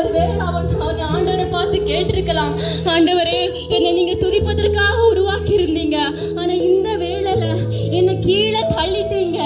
ஒருவேளை அவன் ஆண்டவரை பார்த்து கேட்டிருக்கலாம், ஆண்டவரே என்னை நீங்க துதிப்பதற்காக உருவாக்கி இருந்தீங்க, ஆனா இந்த வேளையில என்னை கீழே தள்ளிட்டீங்க.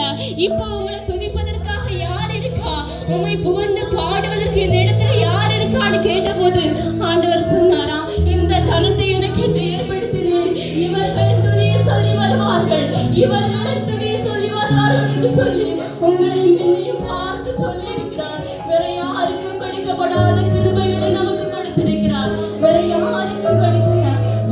இப்போ உங்களை துதிப்பதற்காக யார் இருக்கா, உண்மை புகழ்ந்து பாடுவதற்கு இந்த இடத்துல யார் இருக்கான்னு கேட்டபோது ஆண்டவர் சொன்னாராம், இந்த ஜனத்தை எனக்கு ஏற்படுத்தினேன், இவர்களின் துதியை சொல்லி வருவார்கள், இவர்களின் துதியை சொல்லி வருவார்கள் என்று சொல்லி உங்களையும் என்னையும் பார்த்து சொல்லி இருக்கிறார். வேற யாருக்கும் கொடுக்கப்படாத கிருபைகளை நமக்கு கொடுத்திருக்கிறார். வேற யாருக்கும் கொடுக்கல,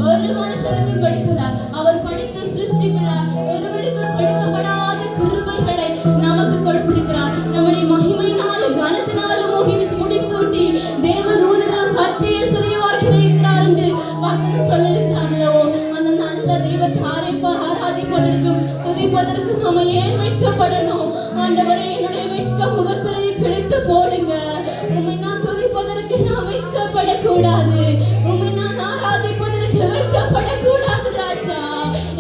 ஒரு மனுஷருக்கும் கொடுக்கல. அவர் படித்த சிருஷ்டிப்புல ஒருவருக்கும் கொடுக்கப்படாத கிருபைகளை நமக்கு கொடுத்திருக்கிறார். நம்முடைய மகிமையினாலும் கனத்தினாலும் முடிசூட்டி தேவதூதர்கள் சற்றே சிறியவாக்கிறார் என்று வசனம் சொல்லியிருக்கிறார்களோ, அந்த நல்ல தெய்வத்தை ஆராதிப்பதற்கும் துதிப்பதற்கும் நம்ம ஏன் வெட்கப்படணும்? ஆண்டவரே, என்னுடைய வெட்க முகத்திரையை கிழித்து போடுங்க. உம்மை நான் துதிப்பதற்கு நான் வெட்கப்படக்கூடாது, உம்மை நான் ஆராதிப்பதற்கு வெட்கப்படக்கூடாது ராஜா.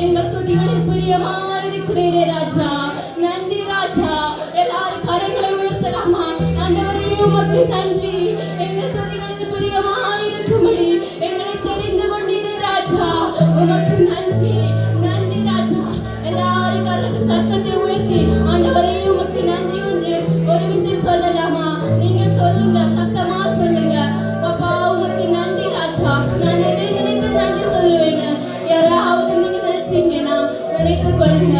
எங்கள் துதிகளில் பிரியமாயிருக்கிறீரே ராஜா, நன்றி ராஜா. எல்லாரும் கரங்களை உயர்த்தலாமா? ஆண்டவரே உமக்கு நன்றி, எங்கள் துதிகளில் பிரியமாயிருக்கும்படி எங்களை தெரிந்து கொண்டீரே ராஜா, உமக்கு நன்றி, நன்றி ராஜா. எல்லாரும் கரத்து சத்தத்தை உயர்த்தி ஆண்டவரே உமக்கு நன்றி என்று ஒரு விஷயம் சொல்லலாமா? நீங்க சொல்லுங்க, சத்தமா சொல்லுங்க. பாப்பா உமக்கு நன்றி ராஜா, நான் எதை நினைத்து நன்றி சொல்லுவேன்னு யாராவது நீங்க நினைச்சீங்கன்னா நினைத்து கொள்ளுங்க.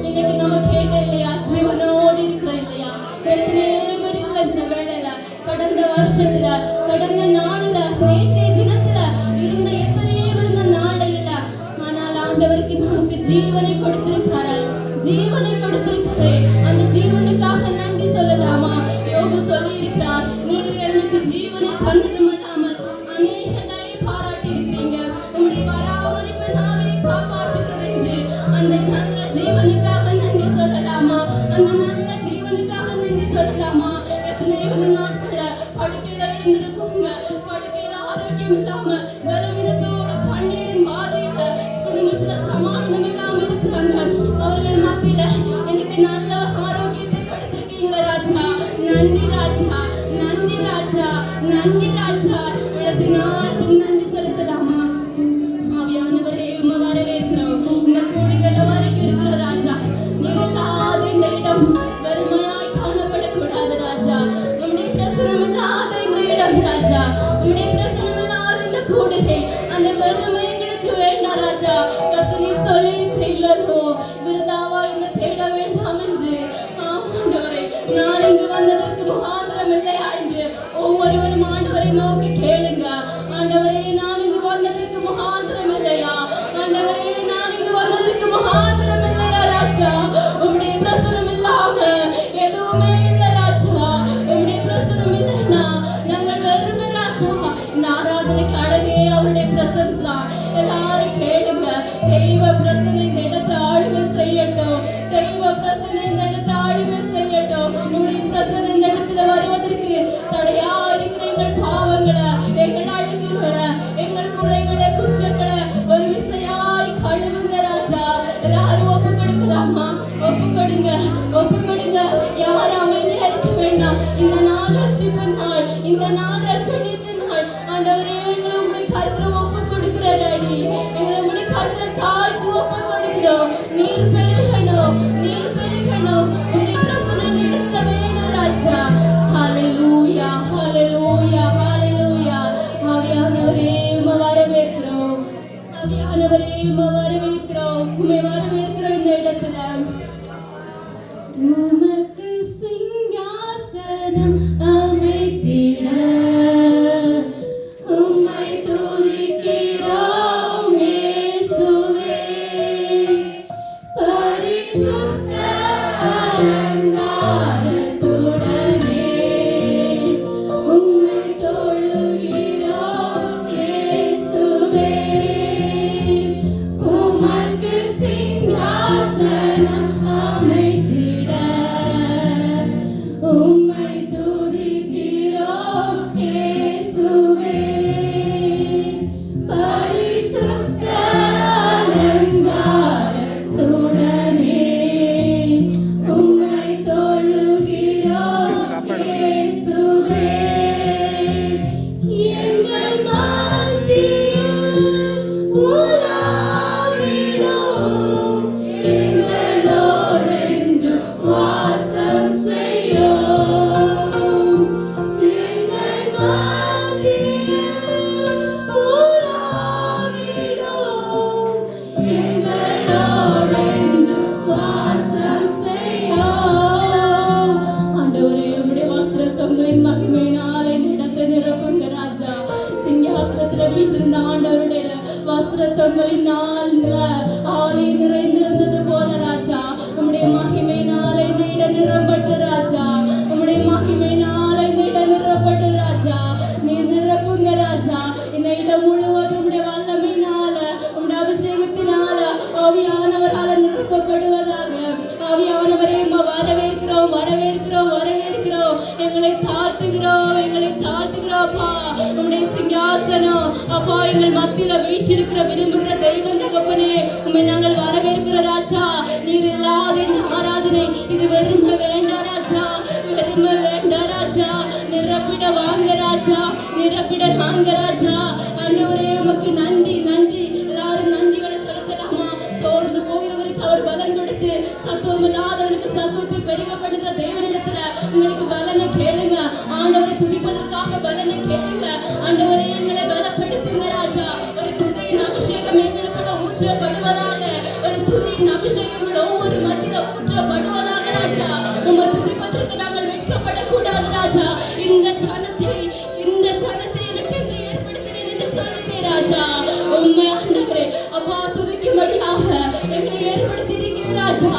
இன்னைக்கு நம்ம கேட்ட இல்லையா, ஜீவனோடு இருக்கிறோம் இல்லையா? எத்தனையோ பேர் இல்லை இந்த வேளையில, கடந்த வருஷத்துல, கடந்த நாள்ல, நேற்றைய தினத்துல இருந்த எத்தனையோ பேர் இந்த நாள்ல இல்ல. ஆனால் ஆண்டவருக்கு நமக்கு ஜீவனை கொடுத்திருக்காரு, ஜீவனை கொடுத்திருக்காரு. அந்த ஜீவனுக்காக நன்றி சொல்லலாமா? யோபு சொல்லி இருக்கிறார், நீர் எனக்கு ஜீவனை தந்ததும் இல்லாமல் அநேக தயை பாராட்டி இருக்கிறீங்க, உங்களுடைய பராமரிப்பை நாவே காப்பாற்றுகிறோம் என்று அந்த நல்ல ஜீவனுக்காக நன்றி சொல்லலாமா? அந்த நல்ல ஜீவனுக்காக நன்றி சொல்லலாமா? எத்தனை நாட்கள படுக்கையில விழுந்திருக்கோங்க, படுக்கையில ஆரோக்கியம் இல்லாம பலவீனத்தோடு கண்ணீரின் பாதையில குடும்பத்துல சமாதானம் இல்லாம இருக்கிறாங்க. அவர்கள் மத்தியில எனக்கு நல்ல ஆரோக்கியத்தை கொடுத்திருக்கீங்களா ராஜா, நன்றி ராஜா, நன்றி ராஜா, நன்றி ராஜா. உலகத்தின் நாளுக்கு நன்றி செலுத்தலாமா? ஆவியானவரே உம்மை வரவேற்கிறோம். இந்த கூடுகளை வரைக்கும் இருக்கிற ராஜா, நீர் இல்லாத இந்த இடம் வெறுமையாய் காணப்படக்கூடாது ராஜா. உம்முடைய பிரசனம் இல்லாத இந்த இடம் ராஜா, உம்முடைய பிரசனம் இல்லாத இந்த கூடுகை, அந்த வெறுமை எங்களுக்கு வேண்டாம் ராஜா. கர்த்தர் சொல்லி இருக்கிறீர்களோ, விருதாவா என்னை தேட வேண்டாம் என்று. ஆண்டவரே, நான் இங்கு வந்ததற்கு முகாந்திரம் இல்லையா என்று ஒவ்வொருவரும் ஆண்டவரை நோக்கி கேளுங்க. ஆண்டவரே, நான் இங்கு வந்ததற்கு முகாந்திரம் இல்லையா? ஆண்டவரே, நான் இங்கு வந்ததற்கு முகாந்திரம் இல்லையா ராஜா? உம்முடைய பிரசனம் இல்லாம எதுவுமே இல்லை ராஜா. உம்முடைய பிரசனம் இல்லைன்னா நாங்கள் வெறுமை ராஜா. இந்த ஆராதனைக்கு அழகே அவருடைய பிரசன்ஸ் தான். எல்லாரும் கேளுங்க, தெய்வ பிரசனை இந்த இடத்தை ஆளுகை செய்யட்டும், தெய்வ பிரசனை இந்த இடத்தை ஆளுகை செய்யட்டும். உங்களுடைய பிரசனை இந்த இடத்துல வருவதற்கு தடையா இருக்கிற எங்கள் பாவங்களை, எங்கள் அழுகுகளை, எங்கள் குறைகளை, குற்றங்களை ஒரு விசையாய் கழுவுங்க ராஜா. எல்லாரும் ஒப்பு கொடுக்கலாமா? ஒப்பு கொடுங்க, ஒப்பு கொடுங்க. யாரும் அமைதியா இருக்க வேண்டாம். இந்த நாள் ரட்சிப்பின் நாள், இந்த நாள் ரட்சணியத்தின் நாள். ஆண்டவரே, எங்களை உங்களுடைய கருத்துல ஒப்பு கொடுக்கிற டாடி, எங்களை உங்களுடைய கருத்துல தாழ்த்து ஒப்பு கொடுக்கிறோம். நீர் பெருகணும், நீர் பெருகணும். உங்களுடைய பிரசன்ன இடத்துல வேணும் ராஜா. ஹல்லேலூயா, ஹல்லேலூயா, ஹல்லேலூயா. ஆவியானவரே உம்மை வரவேற்கிறோம், ஆவியானவரே உம்மை வரவேற்கிறோம், உம்மை வரவேற்கிறோம் இந்த இடத்துல. உமக்கு சிங்காசனம் அமைத்திட உம் நிறைந்திருந்தது போல ராஜா, உம்முடைய மகிமையினாலே இந்த இடம் நிரம்பட்டு ராஜா, உம்முடைய மகிமையினாலே இந்த இடம் நிரம்பட்டு ராஜா, நீர் நிரப்புங்க ராஜா. இந்த இடம் முழுவதும் உம்முடைய வல்லமையினால, உம்முடைய அபிஷேகத்தினால ஆவியானவரால நிரப்பப்படுவதாக. ஆவியானவரே வரவேற்கிறோம், வரவேற்கிறோம், வரவேற்கிறோம். எங்களை தாழ்த்துகிறோம், எங்களை தாழ்த்துகிறோம்ப்பா. உம்முடைய சிங்காசனம் அப்பா எங்கள் மத்தியில வீற்றிருக்கிற விரும்புகிற தெய்வம் தகப்பனே, உம்மை நாங்கள் வரவேற்கிற ராஜா. நீர் இல்லாத இந்த ஆராதனை இது வெறுமை வேண்டாம் ராஜா, வெறுமை வேண்டாம் ராஜா. நிரப்பிட வாங்க ராஜா, நிரப்பிட வாங்க ராஜா. ஆண்டவரே உமக்கு நன்றி, நன்றி. எல்லாரும் நன்றிகளை செலுத்தலாமா? சோர்ந்து போகிறவருக்கு அவர் பலன் கொடுத்து, சத்துவம் இல்லாதவருக்கு சத்துவத்தை பெருகப்படுகிற தேவனிடத்துல உங்களுக்கு பலனை கேளுங்க. ஆண்டவரை துதிப்பதற்காக பலனை கேளுங்க. ஆண்டவரே எங்களை பலப்படுத்துங்க ராஜா. ஒரு துதியின் அபிஷேகம் எங்களுக்குள்ள ஊற்றப்படுவதாக, ஒரு துதியின் அபிஷேகங்கள் ஒவ்வொரு மத்தியில ஊற்றப்படுவதாக ராஜா. உம்மை துதிப்பதற்கு நாங்கள் வெட்கப்படக்கூடாது ராஜா. இந்த ஜனத்தை எனக்கு ஏற்படுத்தினேன் என்று சொல்லுகிறேன் ராஜா. உண்மை ஆண்டவரே அப்பா துதிக்கும்படியாக எங்களை ஏற்படுத்தி இருக்கிறேன் ராஜா.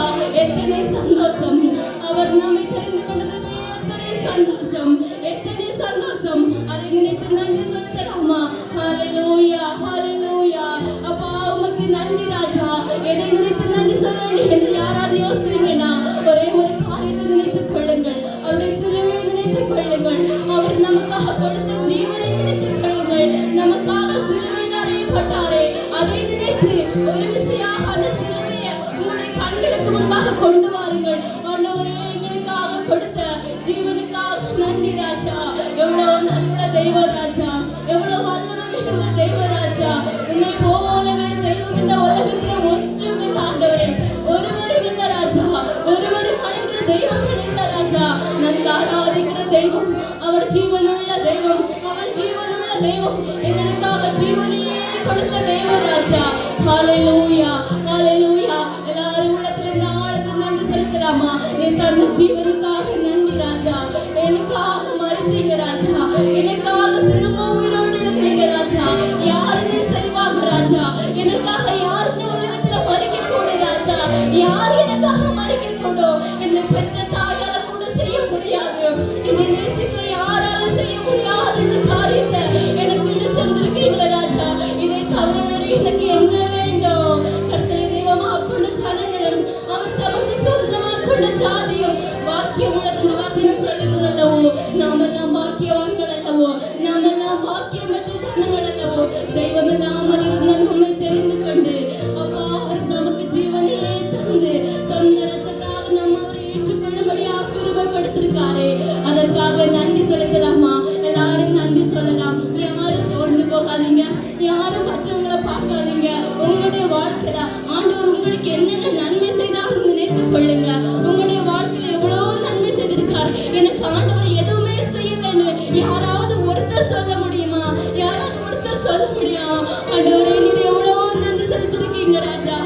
எத்தனை சந்தோஷம் அவர் நம்மை தெரிந்து கொண்டதுமே, எத்தனை சந்தோஷம், எத்தனை சந்தோஷம். அதை நினைத்து நன்றி செலுத்தலாமா? ஹல்லேலூயா, ஹல்லேலூயா. அப்பா உமக்கு நன்றி ராஜா. எதை நினைத்து நன்றி சொல்லணும் என்று யாராவது யோசிக்கிறீங்கன்னா ஒரே ஒரு காரியத்தை நினைத்துக் கொள்ளுங்கள். அவருடைய சிலுவையை நினைத்துக் கொள்ளுங்கள். அவர் நமக்காக கொடுத்த ஜீவனை நினைத்துக் கொள்ளுங்கள். நமக்காக சிலுவையில் அறையப்பட்டாரே, அதை நினைத்து ஒரு விசையாக அந்த சிலுவையை உங்களுடைய கண்களுக்கு முன்பாக கொண்டு வாருங்கள். ஆண்டவரே எங்களுக்காக கொடுத்த ஜீவனுக்காக நன்றி ராஜா. எவ்வளவு நல்ல தெய்வ ராஜா, எவ்வளவு வல்லமை மிகுந்த தெய்வ ராஜா. உன்னை போல வேறு தெய்வம் இந்த உலகத்திலே ஒன்றும் இல்லை ஆண்டவரே, ஒருவரும் இல்லை ராஜா. ஒருவரும் வணங்குகிற தெய்வங்கள் இல்லை ராஜா. நாங்கள் ஆராதிக்கிற தெய்வம் அவர் ஜீவனுள்ள தெய்வம், அவர் ஜீவனுள்ள தெய்வம். எங்களுக்காக ஜீவனையே கொடுத்த தெய்வ ராஜா. ஹல்லேலூயா, ஹல்லேலூயா. எல்லாரும் உள்ளத்துல இந்த ஆழத்தில் நன்றி செலுத்தலாமா? நீ தந்த ஜீவனுக்காக நன்றி ராஜா. எனக்காக மறுத்தீங்க ராஜா, எனக்காக திரும்ப உயிரோடு எழுந்தீங்க ராஜா. யாருமே செய்வாங்க ராஜா, எனக்காக யார் இந்த உலகத்துல மறிக்க கூட ராஜா. யார் எனக்காக மறிக்க கூடும்? என்னை பெற்ற தாயால கூட செய்ய முடியாது, என்னை நேசிக்கிற யாராலும் செய்ய முடியாது. இந்த காரியத்தை எனக்கு செஞ்சிருக்கீங்களா ராஜா. இதை தவிர வேறு எனக்கு என்ன வேண்டும்? கர்த்தரை தெய்வமாக கொண்ட ஜனங்களும் அவர் தமக்கு சுதந்திரமாக கொண்ட ஜாதியும் வாக்கியம் உலக வாசனம் சொல்லுகிறதல்லவோ, நாமெல்லாம் பாக்கியவான்கள் அல்லவோ, நாமெல்லாம் பாக்கியம் பெற்ற ஜனங்கள் அல்லவோ. தெய்வம் இல்லாமல் இருந்த நம்மை தெரிந்து கொண்டு அப்பா அவர் நமக்கு ஜீவனையே தந்து சொந்த ரட்சகராக நம்ம அவரை ஏற்றுக்கொள்ளும்படியாக கிருபை கொடுத்திருக்காரே. அதற்காக நன்றி செலுத்தலாமா? எல்லாரும் நன்றி சொல்லலாம். யாரும் சோர்ந்து போகாதீங்க, யாரும் மற்றவங்களை பார்க்காதீங்க. உங்களுடைய வாழ்க்கையில ஆண்டவர் உங்களுக்கு என்னென்ன நன்மை செய்தாலும் நினைத்துக் கொள்ளுங்க. உங்களுடைய வாழ்க்கையில எவ்வளவு நன்மை செய்திருக்கார். எனக்கு ஆண்டவர் எதுவுமே செய்யலன்னு யாராவது ஒருத்தர் சொல்ல முடியுமா? யாராவது ஒருத்தர் சொல்ல முடியும்? ஆண்டவரே நீர் எவ்வளவு நன்றி செலுத்திருக்கீங்க ராஜா.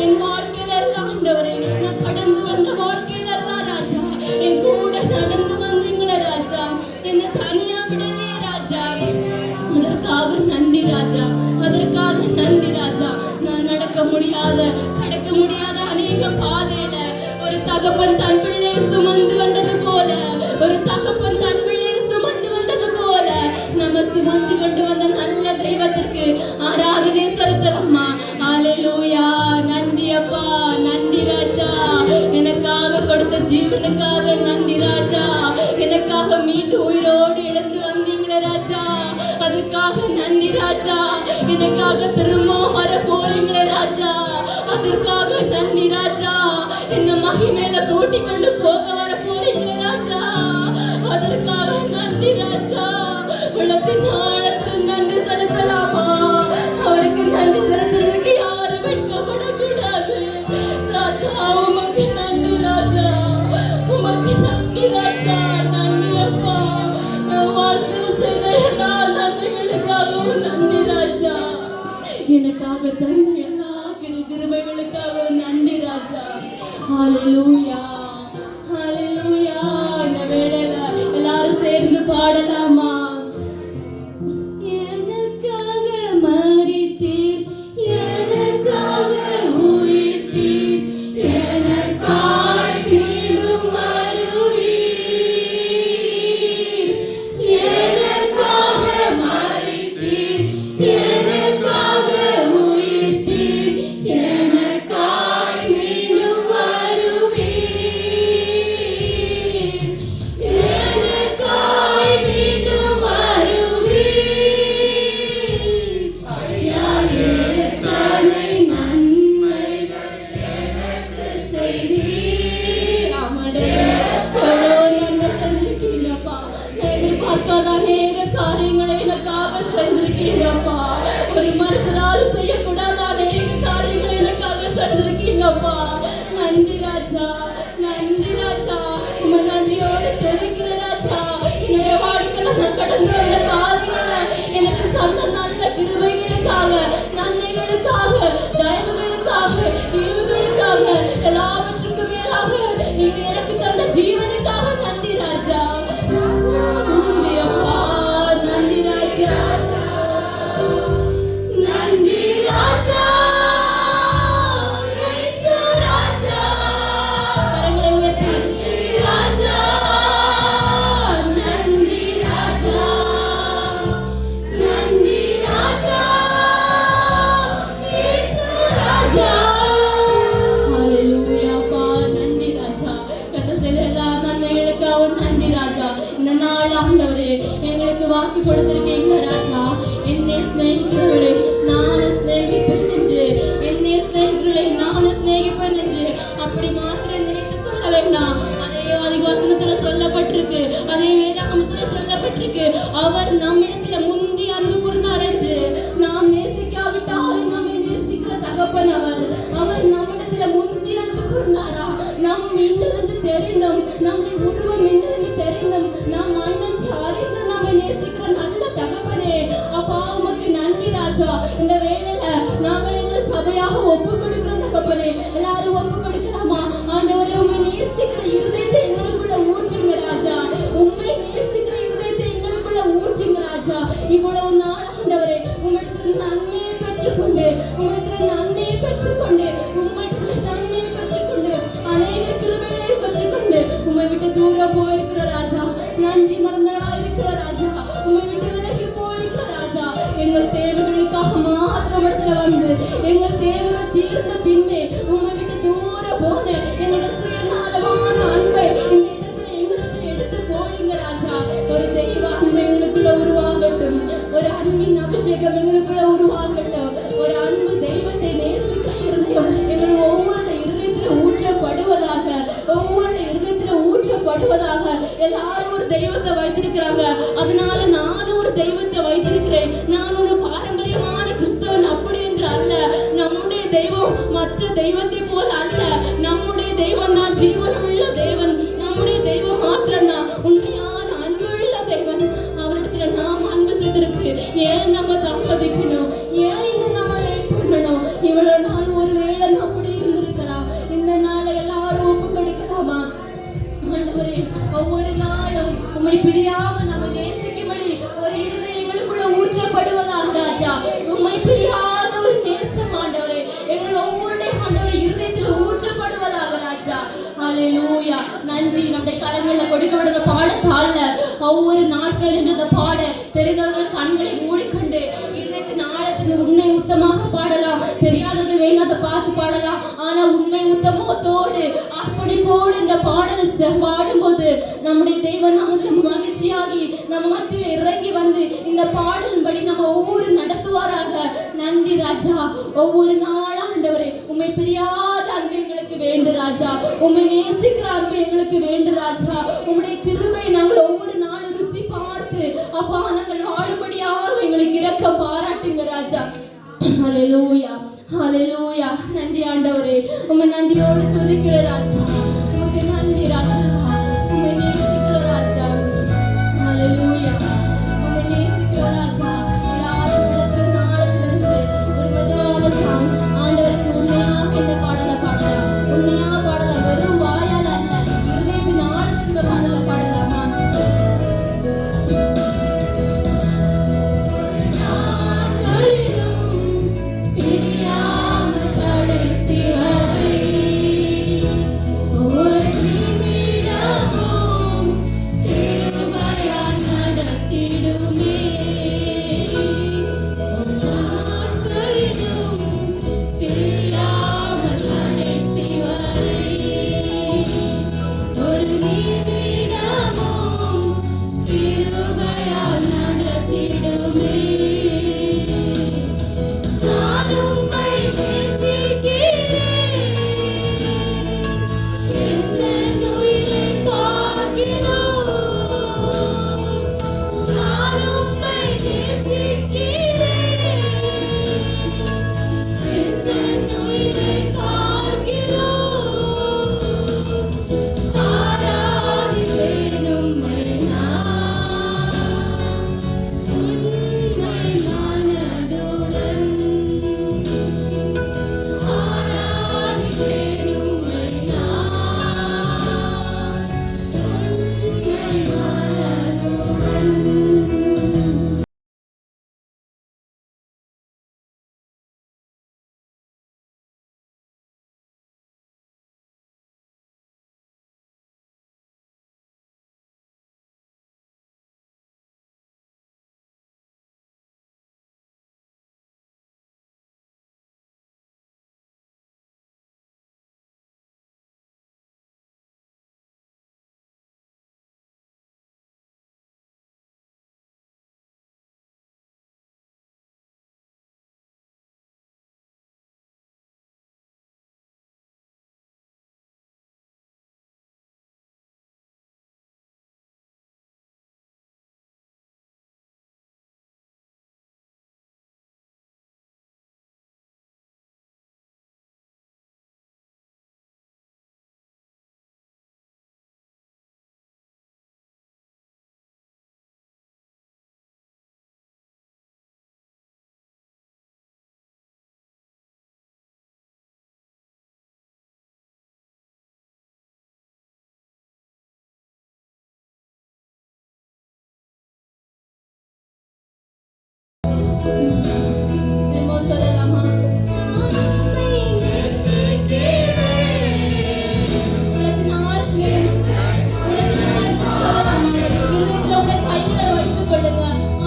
என் வாழ்க்கையில எல்லாம் ஆண்டவரே, நான் கடந்து வந்த வாழ்க்கையில எல்லாம் ராஜா என் கூட நடந்து வந்தீங்களே ராஜா. என்னை தனியா விடலையே ராஜா. அதற்காக நன்றி ராஜா, அதற்காக நன்றி ராஜா. நான் நடக்க முடியாத, கடக்க முடியாத அநேக பாதையில ஒரு தகப்பன் தன் பிள்ளையை சுமந்து வந்தது போல, ஒரு தகப்பன் தன் பிள்ளையை சுமந்து வந்தது போல நம்ம சுமந்து கொண்டு வந்த நல்ல தெய்வத்திற்கு ஆராதனை செலுத்தலாமா? ஹல்லேலூயா. நன்றி அப்பா, நன்றி ராஜா. எனக்காக கொடுத்த ஜீவனுக்காக நன்றி ராஜா. எனக்காக மீண்டு உயிரோடு எழுந்து வந்தீங்களே ராஜா, அதுக்காக நன்றி ராஜா. எனக்காக திரும்ப வர போறீங்களே ராஜா, அதற்காக நன்றி ராஜா. என்ன மகிமையில கூட்டி கொண்டு போக வர போறீங்களே ராஜா, அதற்காக நன்றி ராஜா. உள்ளத்தின் ஆழத்தில் நன்றி செலுத்தலாமா? அவருக்கு நன்றி செலுத்துறதுக்கு யாரும் வெட்கப்படக்கூடாது ராஜா. உமக்கு நன்றி ராஜா, உமக்கு நன்றி ராஜா. நன்றி அப்பா. வாழ்க்கையில் செய்த காரியங்களை எனக்காக செஞ்சிருக்கீங்கப்பா. ஒரு மனுஷனால செய்யக்கூடாத அநேக காரியங்களை எனக்காக செஞ்சிருக்கீங்கப்பா. நன்றி ராஜா, நன்றி ராஜா. உங்க நன்றியோடு தெரிவிக்கிற ராஜா. என்னுடைய வாழ்க்கையில நான் கடந்து வந்த பாதைகளை எனக்கு சொன்ன நல்ல கிருபைகளுக்காக, நன்மைகளுக்காக, தயவுகளுக்காக, ஈவுகளுக்காக, எல்லாவற்றுக்கும் மேலாக நீங்க எனக்கு தந்த ஜீவனுக்காக நன்றி ராஜா. நன்றி அப்பா, நன்றி ராஜா, நன்றி ராஜா, இயேசு ராஜா. கரங்களை உயர்த்தி ராஜா, நன்றி ராஜா, நன்றி ராஜா, இயேசு ராஜா. ஹalleluya அப்பா, நன்றி ராஜா. கர்த்தர் செய்த எல்லா நன்மைகளுக்காக நன்றி ராஜா. இந்த நாள் ஆண்டவரே எங்களுக்கு வாக்கு கொடுத்திருக்கீங்க ராஜா. என்னை சிநேகிக்கிறவர்களே நானும் சிநேகிப்பேன் என்று, என்னை சிநேகிக்கிறவர்களே நானும் சிநேகிப்பேன் என்று அப்படி மாத்திரம் நினைத்துக் கொள்ள வேண்டாம். அதே ஆதிவசனத்துல சொல்லப்பட்டிருக்கு, அதே வேதாகமத்துல சொல்லப்பட்டிருக்கு, அவர் நம்மிடத்துல முந்தி அன்பு கூர்ந்தார் என்று. நாம் நேசிக்காவிட்டாலும் நம்மை நேசிக்கிற தகப்பன் அவர். அவர் நம்மிடத்துல முந்தி அன்பு கூர்ந்தாரா? நம் இன்னதென்று தெரிந்தும், நம்முடைய உருவம் இன்னதென்று தெரிந்தும், நம் அண்ணன் அறிந்து நம்மை நேசிக்கிற நல்ல தகப்பனே அப்பா, உமக்கு நன்றி ராஜா. இந்த வேளையில நாங்கள் எங்க சபையாக ஒப்பு கொடுக்கிற தகப்பனே, எல்லாரும் ஒப்பு கொடுக்கலாமா? ஆண்டவரே, உண்மை நேசிக்கிற இருதயத்தை எங்களுக்குள்ள ஊற்றுங்க ராஜா. உண்மை நேசிக்கிற இருதயத்தை எங்களுக்குள்ள ஊற்றுங்க ராஜா. இவ்வளவு நாள் ஆண்டவரே உம்மிடத்தில் நன்மையை பெற்றுக்கொண்டு, உம்மிடத்தில் நன்மையை பெற்றுக்கொண்டு, உம்மிடத்தில் நன்மையை பெற்றுக்கொண்டு, அநேக கிருபைகளை பெற்றுக்கொண்டு உம்மை விட்டு தூரம் போயிருக்கிற ராஜா, நன்றி மறந்தவர்களா இருக்கிற ராஜா, உம்மை விட்டு விலகி போயிருக்கிற ராஜா, எங்கள் தேவைகளுக்காக மாத்திரம் இடத்துல வந்து எங்கள் தேவைகள் தீர்ந்த பின்னே உம்மை விட்டு தூரம் போன எங்களோட சுயநலமான அன்பை இந்த இடத்துல எங்களுக்கு எடுத்து போனீங்க ராஜா. ஒரு தெய்வ அன்பு எங்களுக்குள்ள உருவாகட்டும், ஒரு அன்பின் அபிஷேகம் எங்களுக்குள்ள உருவாகட்டும், ஒரு அன்பு தெய்வத்தை நேசிக்கிற இருதயம் எங்கள் ஒவ்வொரு இருதயத்துல ஊற்றப்படுவதாக, ஒவ்வொரு இருதயத்துல ஊற்றப்படுவதாக. எல்லாரும் ஒரு தெய்வத்தை வைத்திருக்கிறாங்க, அதனால நானும் ஒரு தெய்வத்தை வைத்திருக்கிறேன். நான் ஒரு பாரம்பரியமான கிறிஸ்தவன் அப்படி என்று அல்ல. நம்முடைய தெய்வம் மற்ற தெய்வத்தை போல அல்ல. நம்முடைய தெய்வம் தான் ஜீவனுள்ள தேவன். நம்முடைய தெய்வம் மாத்திரம்தான் உண்மையான அன்புள்ள தேவன். அவரிடத்துல நாம் அன்பு செய்திருக்கு. ஏன் நம்ம தாமதிக்கணும்? ஏன் இன்னும் நம்ம லேட் பண்ணணும்? இவ்வளவு நாள் ஒருவேளை அப்படி இருந்திருக்கலாம். இந்த நாளை எல்லாரும் ஒப்பு கொடுக்கலாமா? ஆண்டவரே, ஒவ்வொரு நாளும் உம்மை பிரியாம நம்ம நேசிக்கும்படி ஒரு இருதயங்களுக்குள்ள ஊற்றப்படுவதாக ராஜா. உம்மை பிரியாத ஒரு நேசம் ஆண்டவரே எங்கள் ஒவ்வொருடைய ஆண்டவரே இருதயத்தில் ஊற்றப்படுவதாக ராஜா. ஹalleluya. நன்றி. நம்முடைய கரங்கள்ல கொடுக்கப்பட்ட பாடத்தாள்ல ஒவ்வொரு நாட்கள் என்ற பாட தெரிந்தவர்கள் கண்களை மூடிக்கொண்டு இருதயத்தின் ஆழத்தின் உண்மை உத்தமாக பாடலாம். தெரியாதவர்கள் வேணாத பார்த்து பாடலாம். ஆனா உண்மை உத்தமத்தோடு அப்படி போடு இந்த பாடலை பாடும்போது நம்முடைய தெய்வம் நம்முடைய மகிழ்ச்சியாகி நம்ம மத்தியில் இறங்கி வந்து இந்த பாடலின்படி நம்ம ஒவ்வொரு நடத்துவாராக. நன்றி ராஜா. ஒவ்வொரு நாள் ஆண்டவரே உம்மை பிரியாத அன்பு எங்களுக்கு வேண்டு ராஜா. உம்மை நேசிக்கிற அன்பு எங்களுக்கு வேண்டு ராஜா. உம்முடைய கிருபை நாங்கள் ஒவ்வொரு நாளும் ருசி பார்த்து அப்பா நாங்கள் வாழும்படியாக எங்களுக்கு இரக்கம் பாராட்டுங்க ராஜா. ஹalleluya, ஹalleluya. நன்றி ஆண்டவரே, உம்மை நன்றியோடு துதிக்கிற ராஜா. உமக்கு நன்றி ராஜா. உம்மை நேசிக்கிற ராஜா. ஹalleluya. உம்மை நேசிக்கிற ராஜா. எல்லாரும் இடத்துல நாளத்திலிருந்து ஒரு மெதுவான சாங் ஆண்டவருக்கு உண்மையாக இந்த பாடலை பாடலாம். உண்மையாக பாடலாம். வெறும் வாயால் அல்ல, இருதயத்தின் ஆழத்தில் இந்த பாடலை பாடலாமா? பிரியாம கடைசி வரை ஒரு நிமிடம்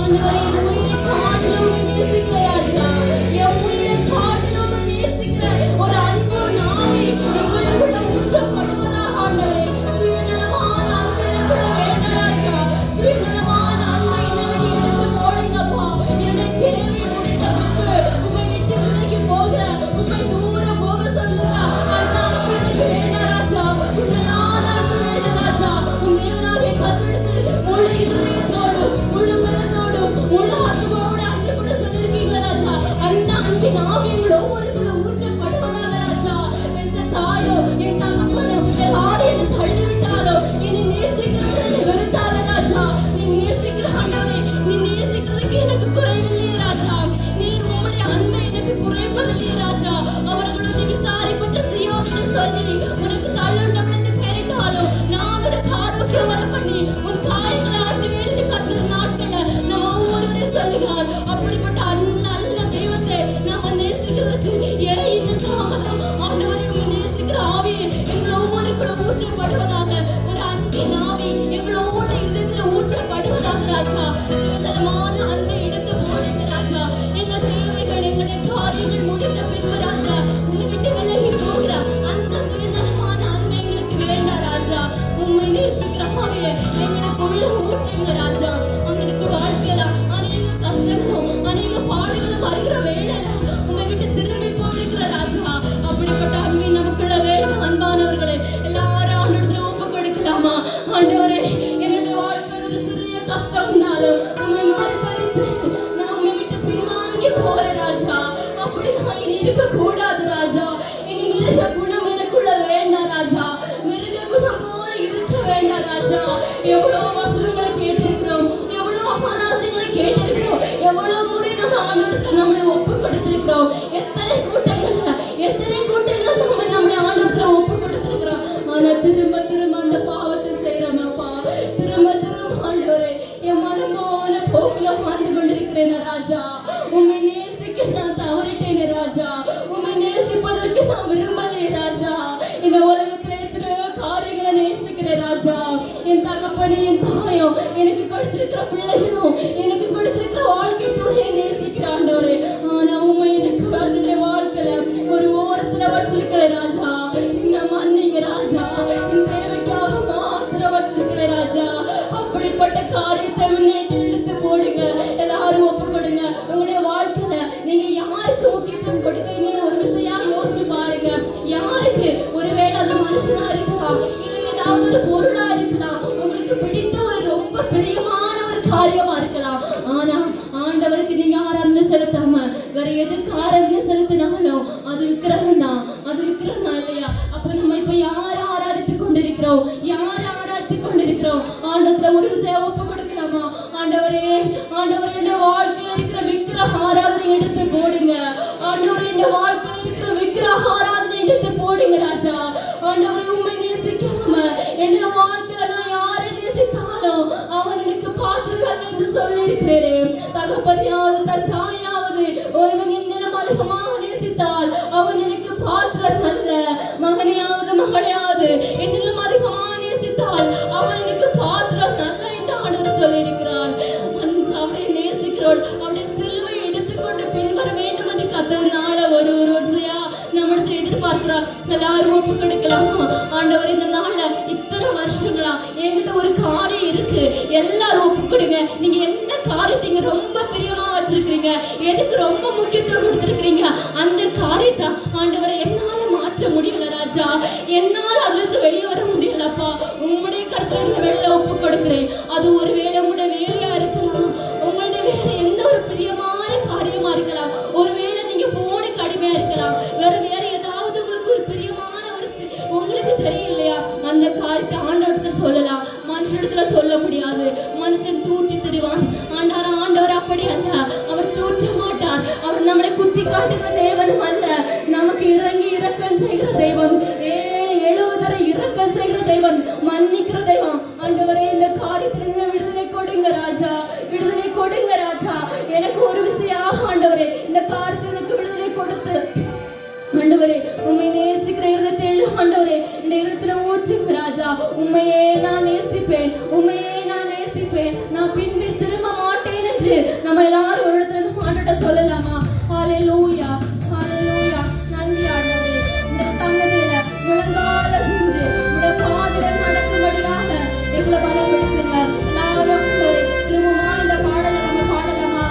ஆண்டவரே என் உயிரை காட்டிலும் உம்மை நேசிக்கிற ராஜா, என் உயிரை காட்டிலும் உம்மை நேசிக்கிற ஒரு அன்பு நாவி எங்களுக்குள்ள ஊற்றப்படுவதாக ஆண்டவரே. சுயநலமான அன்பு எனக்குள்ள வேண்டாம் ராஜா, சுயநலமான அன்பை என்னை விட்டு எடுத்து போடுங்கப்பா. என்னுடைய தேவை முடிந்த பின்பு உம்மை விட்டு விலகி போகிற, உம்மை தூரம் போக சொல்லுங்க அந்த அன்பு எனக்கு வேண்டாம் ராஜா. உண்மையான அன்பு வேண்டாம் ராஜா. உன் தேவனாகிய கர்த்தரிடத்தில் முழு இதயத்தோடு, முழு மனதோடு, முழு ஆத்மாவோடு அன்பு கூட சொல்லியிருக்கீங்க ராஜா. அந்த அன்பின் ஆவி எங்கள் ஒவ்வொருக்குள்ள ஊற்றப்படுவதாக ராஜா. பெற்ற தாயோ என் தகப்பனோ யாரும் என்னை தள்ளிவிட்டாலோ, என்னை நேசிக்கிறவர்கள் என்னை வெறுத்தாங்க ராஜா. நீ நேசிக்கிற ஆண்டவரே, நீ நேசிக்கிறதுக்கு எனக்கு குறைவில்லையே ராஜா. நீர் உம்முடைய அன்பை எனக்கு குறைப்பதில்லையே ராஜா. அவர்களும் நீ விசாரிப்பற்ற சீயோனென்று சொல்லி உனக்கு தள்ளுண்டவளென்று பெயரிட்டாலும் நான் உனக்கு ஆரோக்கியம் வர பண்ணி உன் காயங்களை ஆற்றுவேன் என்று கர்த்தர் நாட்கள்ல நம்ம ஒவ்வொருவரையும் சொல்லுகிறார். அப்படிப்பட்ட நல்ல தெய்வத்தை நாம நேசிக்கிறதுக்கு ஏன் இந்த தாமதம்? ஆண்டவரே, உம்மை நேசிக்கிற ஆவியே எங்கள் ஒவ்வொருக்குள்ள ஊற்றப்படுவதாக, ஒரு அன்பின் ஆவி எங்கள் ஒவ்வொரு இதயத்துல ஊற்றப்படுவதாக ராஜா. சுயநலமான அன்பை எடுத்து போடுங்க ராஜா. எங்கள் தேவைகள், எங்களுடைய காரியங்கள் முடிந்த பின்பு ராஜா உம்மை விட்டு விலகி போகிற அந்த சுயநலமான அன்பை எங்களுக்கு வேண்டாம் ராஜா. உம்மை நேசிக்கிற ஆவியே எங்களுக்குள்ள ஊற்றுங்க ராஜா. எங்களுக்கு வாழ்க்கையில அநேக கஷ்டங்களும் அநேக பாடுகளும் வருகிற வேளையில உம்மை விட்டு திரும்பி போகிற ராஜா. அப்படிப்பட்ட அன்பின் நமக்குள்ள வேணும். அன்பானவர்களே, எல்லாரும் ஆண்டவரே ஒப்பு கொடுக்கலாமா? ஆண்டவரே, என்னுடைய வாழ்க்கையில் ஒரு சிறிய கஷ்டம் வந்தாலும் உம்மை மறுதலித்து நான் உம்மை விட்டு பின்வாங்கி போறேன் ராஜா. அப்படி நான் இனி இருக்க கூடாது ராஜா. இனி மிருக குணம் எனக்குள்ள வேண்டாம் ராஜா. மிருக குணம் போல இருக்க வேண்டாம் ராஜா. எவ்வளவு வசனங்களை கேட்டிருக்கிறோம், எவ்வளவு ஆராதனைகளை கேட்டிருக்கிறோம், எவ்வளவு முறை நம்ம ஆண்டவருக்கு நம்மளை ஒப்பு கொடுத்திருக்கிறோம். எத்தனை கூட்டங்களை நம்ம நம்முடைய ஆண்டவருக்கு ஒப்பு கொடுத்திருக்கிறோம். ஆனா திரும்ப திரும்ப அந்த பாவத்தை செய்யறோமப்பா. திரும்ப திரும்ப ஆண்டவரே என் மனம் போன போக்குல வாழ்ந்து கொண்டிருக்கிறேன் ராஜா. உம்மை நேசிக்க நான் தவறிட்டேனே ராஜா. உம்மை நேசிப்பதற்கு நான் விரும்பலையே ராஜா. இந்த உலகத்துல எத்தனையோ காரியங்களை நேசிக்கிறேன் ராஜா. என் தகப்பனே, என் தாயும், எனக்கு கொடுத்திருக்கிற பிள்ளைகளும், எனக்கு கொடுத்திருக்கிற வாழ்க்கை துணையை நேசிக்கிற ஆண்டவரே. ஆனா உண்மை எனக்கு என்னுடைய வாழ்க்கையில ஒரு ஓரத்துல வச்சிருக்கிற ராஜா. என்ன மன்னிங்க ராஜா. என் தேவைக்காக மாத்திரம் வச்சிருக்கிற ராஜா. அப்படிப்பட்ட காரியத்தை முன்னேற்றி எடுத்து போடுங்க. எல்லாரும் ஒப்பு கொடுங்க. உங்களுடைய வாழ்க்கையில நீங்க யாருக்கு முக்கியத்துவம் கொடுக்கிறீங்கன்னு ஒரு விஷயம் யோசிச்சு பாருங்க. யாருக்கு? ஒருவேளை அது மனுஷனா இருக்கலாம், இல்ல ஏதாவது ஒரு பொருளா இருக்கலாம், உங்களுக்கு பிடித்த ஒரு ரொம்ப பிரியமான ஒரு காரியமா இருக்கலாம். ஆனா ஆண்டவருக்கு நீங்க ஆராதனை செலுத்தாம வேற எதுக்கு ஆராதனை செலுத்தினாலும் அது விக்கிரகம் தான். அது விக்கிரகம் தான் இல்லையா? அப்ப நம்ம இப்ப யார் ஆராதித்துக் கொண்டிருக்கிறோம்? யார் ஆராதித்துக் கொண்டிருக்கிறோம்? ஆண்டவத்துல ஒரு விஷயம் ஒப்பு கொடுக்கலாமா? ஆண்டவரே, ஆண்டவரே, என்னுடைய வாழ்க்கையில இருக்கிற விக்கிரக ஆராதனை எடுத்து போடுங்க. ஆண்டவரே, என்னுடைய வாழ்க்கையில இருக்கிற விக்கிரக ஆராதனை எடுத்து போடுங்க ராஜா. ஆண்டவரே, உண்மை நேசிக்காம என்னுடைய வாழ்க்கையில நான் யாரை நேசித்தாலும் அவன் எனக்கு பாத்திரங்கள் என்று சொல்லியிருக்கிறேன். தகப்பனையாவது தன் தாயாவது ஒருவன் என்னிடம் அதிகமாக நேசித்தால் அவன் எனக்கு பாத்திரம் அல்ல. மகனையாவது மகளையாவது என்னிடம் அதிகமாக நேசித்தால் அவன் எனக்கு பாத்திரம் அல்ல என்று ஆண்டவர் சொல்லியிருக்கிறார். அவரை நேசிக்கிறோம், அவருடைய சிலுவை எடுத்துக்கொண்டு பின்வர வேண்டும் என்று கத்தனால ஒரு வரிசையா நம்மிடத்தில் எதிர்பார்க்கிறார். எல்லாரும் ஒப்பு கொடுக்கலாமா? ஆண்டவர், இந்த நாள்ல இத்தனை வருஷங்களா என்கிட்ட ஒரு காரியம் இருக்கு, எல்லாரும் ஒப்பு கொடுங்க. நீங்க என்ன காரியத்தை இங்க ரொம்ப பிரியமா வச்சிருக்கிறீங்க, எதுக்கு ரொம்ப முக்கியத்துவம் கொடுத்திருக்கிறீங்க, அந்த காரியத்தை ஆண்டவரை என்னால மாற்ற முடியல ராஜா. என்னால் அதுல இருந்து வெளியே வர முடியலப்பா. உங்களுடைய கருத்துல இந்த வெளியில ஒப்பு கொடுக்கிறேன். அது ஒருவேளை உங்களுடைய வேலையா இருக்கலாம், உங்களுடைய வேலை எந்த ஒரு பிரியமான காரியமா இருக்கலாம், ஒருவேளை நீங்க போனுக்கு அடிமையா இருக்கலாம், வேற ஏதாவது உங்களுக்கு ஒரு பிரியமான ஒரு உங்களுக்கு தெரியலையா, அந்த காரியத்தை ஆண்டவரத்துல சொல்லலாம். மனுஷத்துல சொல்ல முடியாது. மனுஷன் தூற்றி தெரிவான். ஆண்டவர் அப்படி அல்ல. அவர் தூற்ற மாட்டார். அவர் நம்மளை குத்தி காட்டுகிற தேவனும் அல்ல. நமக்கு இறங்கி இரக்கம் செய்கிற தெய்வம், 70 இரக்கம் செய்கிற தெய்வம், மன்னிக்கிற தெய்வம். ஆண்டவரே, இந்த காரியத்துல விடுதலை கொடுங்க ராஜா, விடுதலை கொடுங்க ராஜா. எனக்கு ஒரு விஷயம் ஆண்டவரே, இந்த காரியத்துக்கு விடுதலை கொடுத்து ஆண்டவரே, உம்மை நேசிக்கிற இருதயத்தில் ஆண்டவரே இந்த இருதயத்துல ஊற்றுங்க ராஜா. உம்மையே நான் நேசிப்பேன், உம்மையே நான் நேசிப்பேன், நான் பின்பு திரும்ப மாட்டேன் என்று என்று நம்ம எல்லாரும் ஒரு இடத்துல நம்ம ஆண்டவர்கிட்ட சொல்லலாமா? ஹalleluya ஹalleluya. நன்றி ஆண்டவரே. இந்த சங்கதியில முழங்கால நின்று உடைய பாதையில நடக்கும்படியாக எங்களை பலப்படுத்துங்க. எல்லாரும் திரும்பமா இந்த பாடலை நம்ம பாடலாமா?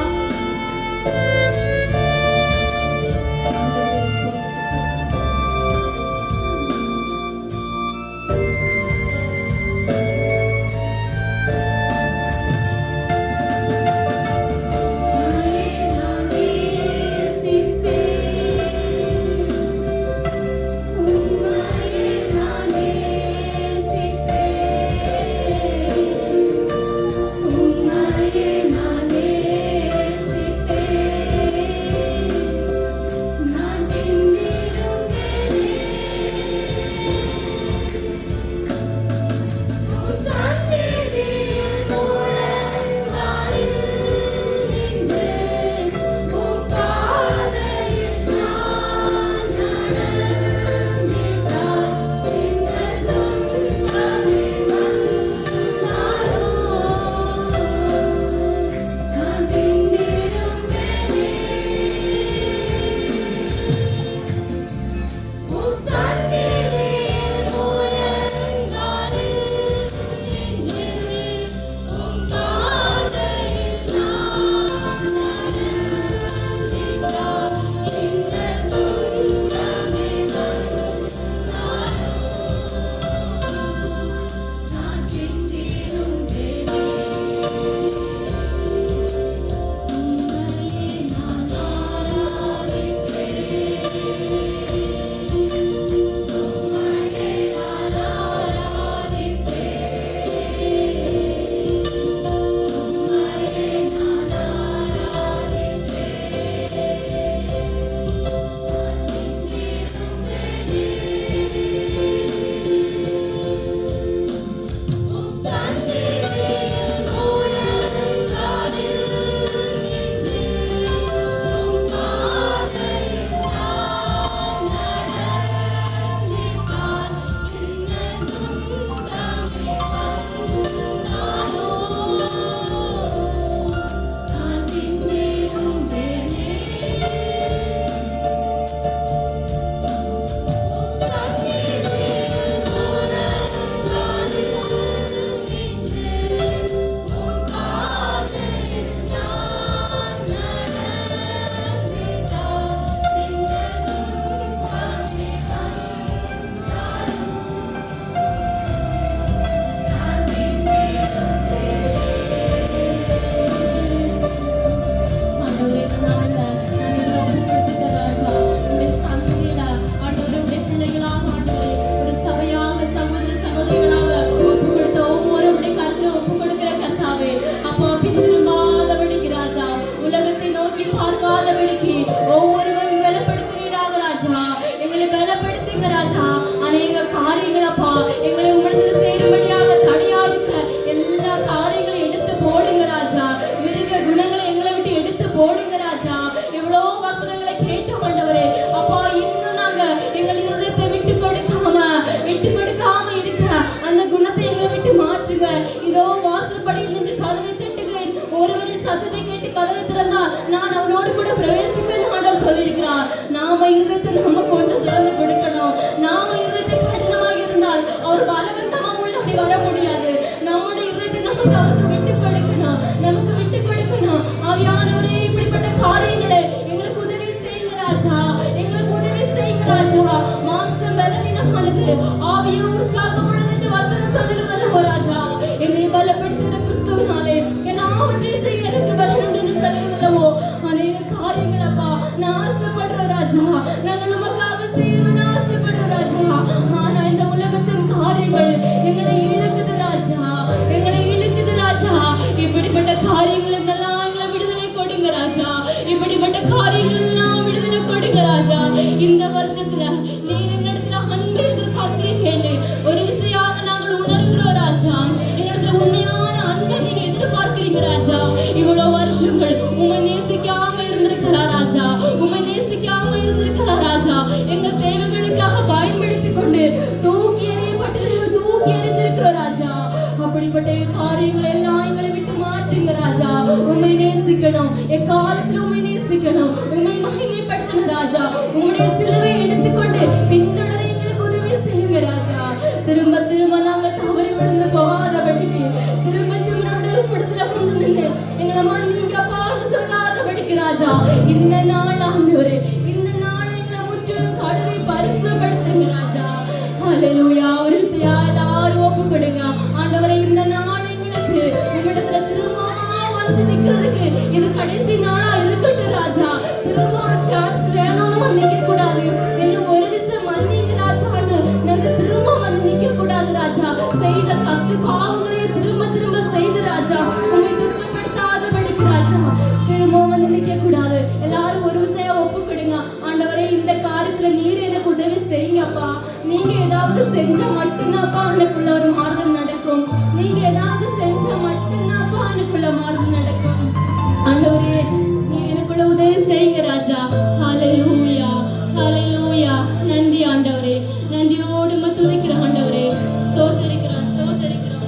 இந்த வருஷத்துல நீர் எங்களிடத்துல அன்பை எதிர்பார்க்கிறீங்க. ஒரு விஷயம் நாங்கள் உணர்கிறோம் ராஜா. எங்களிடத்துல உண்மையான அன்பை நீங்க எதிர்பார்க்கிறீங்க ராஜா. இவ்வளவு வருஷங்கள் உண்மை நேசிக்காம இருந்திருக்கிறா ராஜா. உண்மை நேசிக்காம இருந்திருக்கிறா ராஜா. எங்கள் தேவைகளுக்காக பயன்படுத்தி கொண்டு தூக்கி எறிந்திருக்கிறோம் ராஜா. அப்படிப்பட்ட காரியங்கள் எல்லாம் எங்களை விட்டு மாற்றுங்க ராஜா. உண்மை நேசி நேசிக்கணும், எக்காலத்திலும் உண்மை நேசிக்கணும், உண்மை மகிமைப்படுத்தணும் ராஜா. உங்களுடைய சிலுவை எடுத்துக்கொண்டு பின்தொடர எங்களுக்கு உதவி செய்யுங்க ராஜா. திரும்ப திரும்ப நாங்கள் தவறி விழுந்து போகாதபடிக்கு, திரும்ப இடத்துல வந்து நின்று எங்களை மன்னிங்கப்பான்னு சொல்லாதபடிக்கு ராஜா, இந்த நாள் ஆண்டவரே, இந்த நாளை எங்களை முற்றிலும் கழுவி பரிசுத்தப்படுத்துங்க ராஜா. ஹல்லேலூயா. ஒரு விஷயா எல்லாரும் ஒப்பு கொடுங்க ஆண்டவரே. இந்த நாள் எங்களுக்கு உம்மிடத்துல திரும்ப வந்து நிக்கிறதுக்கு இது கடைசி நாளா இருக்கட்டும் ராஜா. திரும்ப ஒரு சான்ஸ் வேணும்னு வந்து நிக்க கூடாது. இன்னும் ஒரு விஷயம் மன்னிங்க ராஜான்னு நாங்க திரும்ப வந்து நிக்க கூடாது ராஜா. செய்த கஷ்ட பாவங்களையே திரும்ப திரும்ப செய்து ராஜா உண்மை துக்கப்படுத்தாதபடிக்கு ராஜா திரும்ப வந்து நிக்க கூடாது. எல்லாரும் ஒரு விஷயம் ஒப்பு கொடுங்க ஆண்டவரே. இந்த காரியத்துல நீர் எனக்கு உதவி செய்யுங்கப்பா. நீங்க ஏதாவது செஞ்சா மட்டும்தான்ப்பா எனக்குள்ள ஒரு மாறுதல் நடக்கும். நீங்க ஏதாவது செஞ்சா மட்டும்தான்ப்பா எனக்குள்ள மாறுதல் நடக்கும். ஆண்டவரே நீ எனக்குள்ள உதவி செய்யுங்க ராஜா. ஹல்லேலூயா, ஹல்லேலூயா. நன்றி ஆண்டவரே. நன்றியோடு துதிக்கிறோம் ஆண்டவரே. ஸ்தோத்திரிக்கிறோம், ஸ்தோத்திரிக்கிறோம்.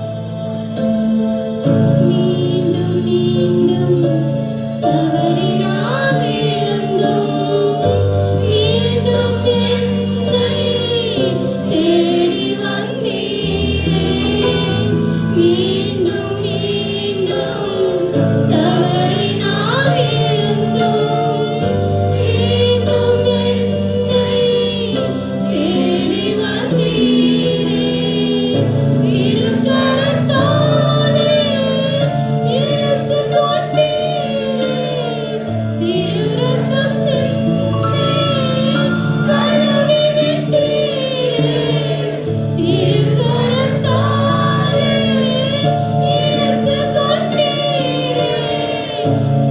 மீண்டும் மீண்டும் தவறி நான் விழுந்தும் மீண்டும் என்னை தேடி வந்தீரே. மீண்டும் மீண்டும் தவறி நான் விழுந்தும் மீண்டும் என்னை தேடி வந்தீரே. திருக்கரத்தாலே இழுத்து கொண்டீரே. திருரத்தம் சிந்தி கழுவி விட்டீரே. திருக்கரத்தாலே இழுத்து கொண்டீரே.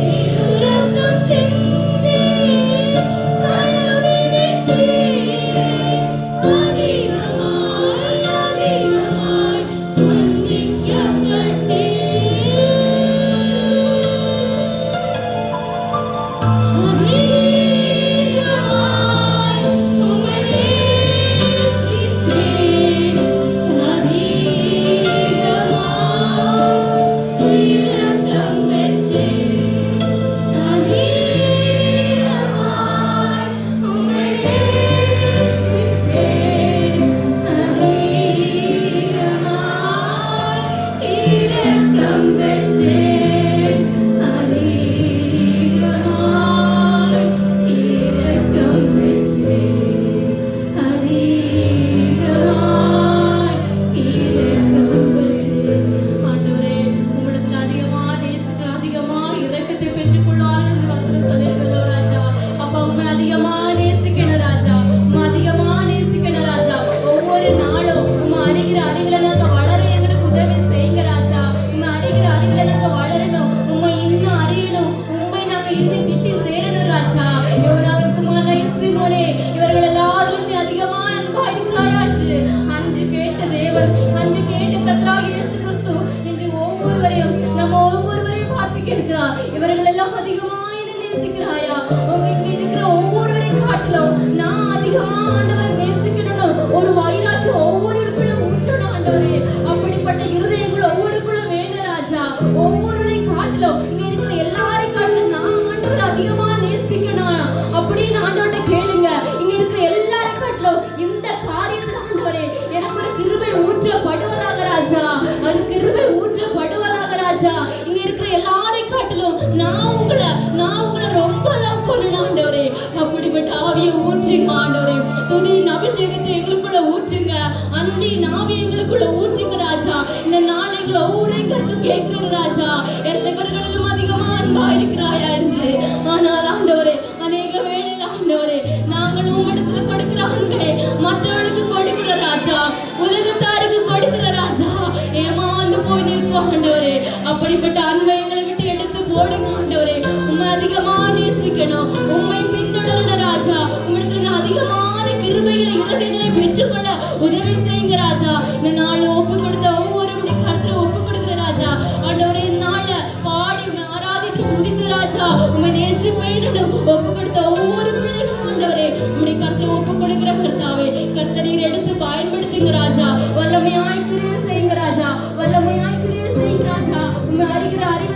திருரத்தம் சிந்தி கழுவி விட்டீரே. அதிகமாய் அதிகமாய் மன்னிக்கப்பட்டீர். அதிகமாய் உம்மை நேசித்தேன். அதிகமாய் இரக்கம் பெற்றேன். அதிகமாய் உம்மை நேசித்தேன். அதிகமாய் இரக்கம் பெற்றேன். அதிகமாய் இரக்கம் பெற்றேன். அதிகமாய் இரக்கம் பெற்றேன். ஆண்டவரே உம்மிடத்தில் அதிகமாக நேசிக்கிற அதிகமாக இரக்கத்தை பெற்றுக்கொள்வார்கள் என்று வசனம் சொல்லியிருக்கല്ലോ ராஜா. அப்பா உண்மை அதிகமாக நேசிக்கணும் ராஜா. உண்மை அதிகமாக நேசிக்கணும் ராஜா. ஒவ்வொரு நாளும் உண்மை அறிகிற அறிவுல நாங்க வளர எங்களுக்கு உதவி செய்யுங்க ராஜா. உண்மை அறிகிற அறிவுல நாங்க வளரணும். உண்மை இன்னும் அறியணும். உண்மை நாங்க இன்னும் கிட்டி சேரணும் ராஜா. யோனாவிற்கு மோனே இவர்கள் எல்லாரும் அதிகமா அன்பா இருக்கிறாயாச்சு. அன்று கேட்ட தேவன், அன்று கேட்ட கர்த்தராகிய இயேசு கிறிஸ்து இன்று ஒவ்வொருவரையும் நம்ம ஒவ்வொருவரையும் பார்த்து கேட்கிறார். இவர்கள் எல்லாம் அதிகமா என்ன நேசிக்கிறாயா? உங்க இங்க இருக்கிற ஒவ்வொருவரையும் காட்டிலும் நான் அதிகமா ஆண்டவரை நேசிக்கணும்னு ஒரு வைராக்கியம் ஒவ்வொருவருக்குள்ள ஊற்றணும் ஆண்டவரே. அப்படிப்பட்ட இருதயங்கள் ஒவ்வொருக்குள்ள வேணும் ராஜா. ஒவ்வொருவரையும் காட்டிலும் இங்க இருக்கிற எல்லாரையும் காட்டிலும் நான் ஆண்டவரை அதிகமா நேசிக்கணும் அப்படின்னு ஆண்டவர்கிட்ட கேளுங்க. இங்க இருக்கிற எல்லாரையும் காட்டிலும் இந்த காரியத்துல ஆண்டவரே எனக்கு ஒரு கிருபை ஊற்றப்படுவதாக ராஜா. ஒரு கிருபை ஊற்றப்படுவதாக ராஜா. இங்க இருக்கிற எல்லாரையும் காட்டிலும் நான் உங்களை ரொம்ப லவ் பண்ணணும் ஆண்டவரே. அப்படிப்பட்ட ஆவியை ஊற்றுங்க ஆண்டவரே. துதியின் அபிஷேகத்தை எங்களுக்குள்ள ஊற்றுங்க. அன்பின் ஆவியை எங்களுக்குள்ள ஊற்றுங்க ராஜா. இந்த நாளைக்குள்ள ஒவ்வொருவரையும் கருத்து கேட்கிறது ராஜா. எல்லாவர்களிலும் அதிகமா அன்பா இருக்கிறாயா என்று. ஆனால் ஆண்டவரே அநேக வேளையில் ஆண்டவரே நாங்கள் உம்மிடத்துல கொடுக்கிற அன்பை மற்றவர்களுக்கு கொடுக்கிற ராஜா, உலகத்தாருக்கு கொடுக்கிற ராஜா, ஏமாந்து போய் நிற்போம் ஆண்டவரே. அப்படிப்பட்ட அன்பை எங்களை விட்டு எடுத்து போடுங்க ஆண்டவரே. உண்மை அதிகமா நேசிக்கணும், உண்மை பின்தொடரணும் ராஜா. உம்மிடத்துல அதிகமான கிருபைகளை இரக்கங்களை பெற்றுக்கொள்ள உதவி செய்யுங்க ராஜா. இந்த நாள் ஒப்பு கொடுத்த ஒவ்வொருவருடைய கருத்துல ஒப்பு கொடுக்கிற ராஜா. ஆண்டவரே இந்த நாள்ல பாடி ஆராதித்து துதித்து ராஜா உண்மை நேசி போயிடணும். ஒப்பு கொடுத்த ஒவ்வொரு பிள்ளைகளும் ஆண்டவரே உம்முடைய கருத்துல ஒப்பு கொடுக்கிற கர்த்தாவே கர்த்தரீர் எடுத்து பயன்படுத்துங்க ராஜா. வல்லமையாய் கிரியை செய்யுங்க ராஜா. வல்லமையாய் கிரியை செய்யுங்க ராஜா. உண்மை அறிகிற அறிவு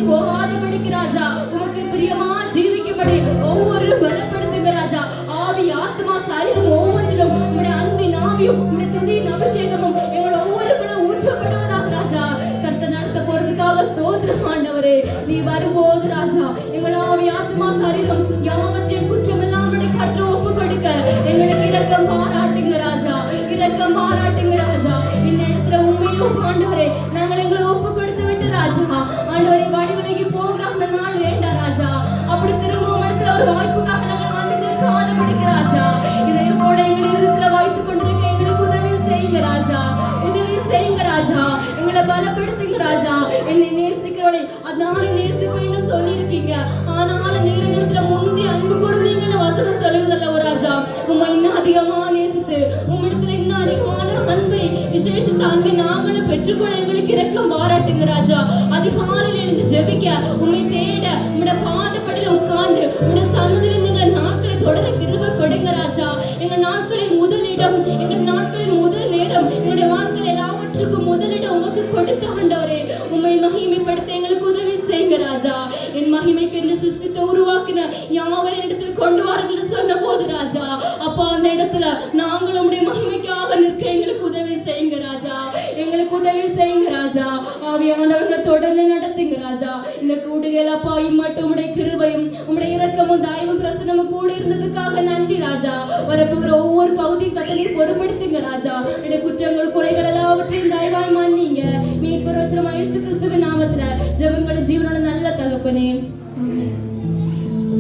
போகாதபடிக்கு ராஜா உமக்கு பிரியமா ஜீவிக்கும்படி ஒவ்வொரு பலப்படுத்துங்க ராஜா. ஆவி ஆத்மா சரீரம் ஒவ்வொன்றிலும் உம்முடைய அன்பின் ஆவியும் உம்முடைய துதியின் அபிஷேகமும் எங்கள் ஒவ்வொருவரும் ஊற்றப்படுவதாக ராஜா. கர்த்தர் நடத்த போறதுக்காக ஸ்தோத்திரம் ஆண்டவரே. நீ வரும்போது ராஜா எங்கள் ஆவி ஆத்மா சரீரம் யாவற்றையும் குற்றமெல்லாம் கற்று ஒப்பு கொடுக்க எங்களுக்கு இரக்கம் பாராட்டுங்க ராஜா. இரக்கம் பாராட்டுங்க ராஜா. இந்த இடத்துல உண்மையும் ஆண்டவரே நாங்கள் எங்களை ஒப்பு கொடுத்து விட்டு ராஜா ஆண்டவரை வழி விலகி போகிற அந்த நாள் வேண்டாம் ராஜா. அப்படி திரும்பவும் இடத்துல ஒரு வாய்ப்புக்காக நாங்கள் வந்து நிற்காதபடிக்கு ராஜா இதே போல எங்கள் இடத்துல வைத்துக் கொண்டிருக்க எங்களுக்கு உதவி செய்யுங்க ராஜா. உதவி செய்யுங்க ராஜா. எங்களை பலப்படுத்துங்க ராஜா. என்னை நேசிக்கிறவளை அதனால நேசிப்பேன்னு சொல்லியிருக்கீங்க. ஆனாலும் நீர் இடத்துல முந்தி அன்பு கொடுத்தீங்கன்னு வசனம் சொல்லுவதல்ல ஒரு ராஜா. உம்மை இன்னும் அதிகமா நேசித்து உம்மிடத்துல இன்னும் அதிகமான அன்பை விசேஷித்த அன்பை நாங்களும் பெற்றுக்கொள்ள எங்களுக்கு இரக்கம் பாராட்டுங்க ராஜா. அதிகாலையில் எழுந்து ஜெபிக்க உம்மை தேட உம்முடைய பாதப்படியில உட்கார்ந்து உம்முடைய சன்னதியிலிருந்து எங்கள் நாட்களை தொடர கிருபை கொடுங்க ராஜா. எங்கள் நாட்களின் முதலிடம் எங்கள் நாட்களின் முதல் நேரம் எங்களுடைய வாழ்க்கையில் எல்லாவற்றுக்கும் முதலிடம் உமக்கு கொடுத்த ஆண்டவரே உம்மை மகிமைப்படுத்த எங்களுக்கு உதவி செய்யுங்க ராஜா. என் மகிமைக்கு என்ன சிருஷ்டித்த உருவாக்கின யாவரின் இடத்துல கொண்டு வாருங்கள் சொன்ன போது ராஜா அப்பா அந்த இடத்துல நாங்கள் உம்முடைய மகிமைக்காக நிற்க எங்களுக்கு உதவி செய்யுங்க ராஜா. எங்களுக்கு உதவி செய்யுங்க ராஜா. ஆவியானவர்களை தொடர்ந்து நடத்துங்க ராஜா. இந்த கூடுகள் அப்பா இம்மட்டும் உம்முடைய கிருபையும் உம்முடைய இரக்கமும் தயவும் பிரசனமும் கூட இருந்ததுக்காக நன்றி ராஜா. வரப்போகிற ஒவ்வொரு பகுதியும் கத்தனை பொறுப்படுத்துங்க ராஜா. என்னுடைய குற்றங்கள் குறைகள் எல்லாவற்றையும் தயவாய் மன்னிங்க. மீட்பர் வசனமாய் இயேசு கிறிஸ்துவின் நாமத்துல ஜெபங்களை ஜீவனோட நல்ல தகப்பனே. ஆமென்.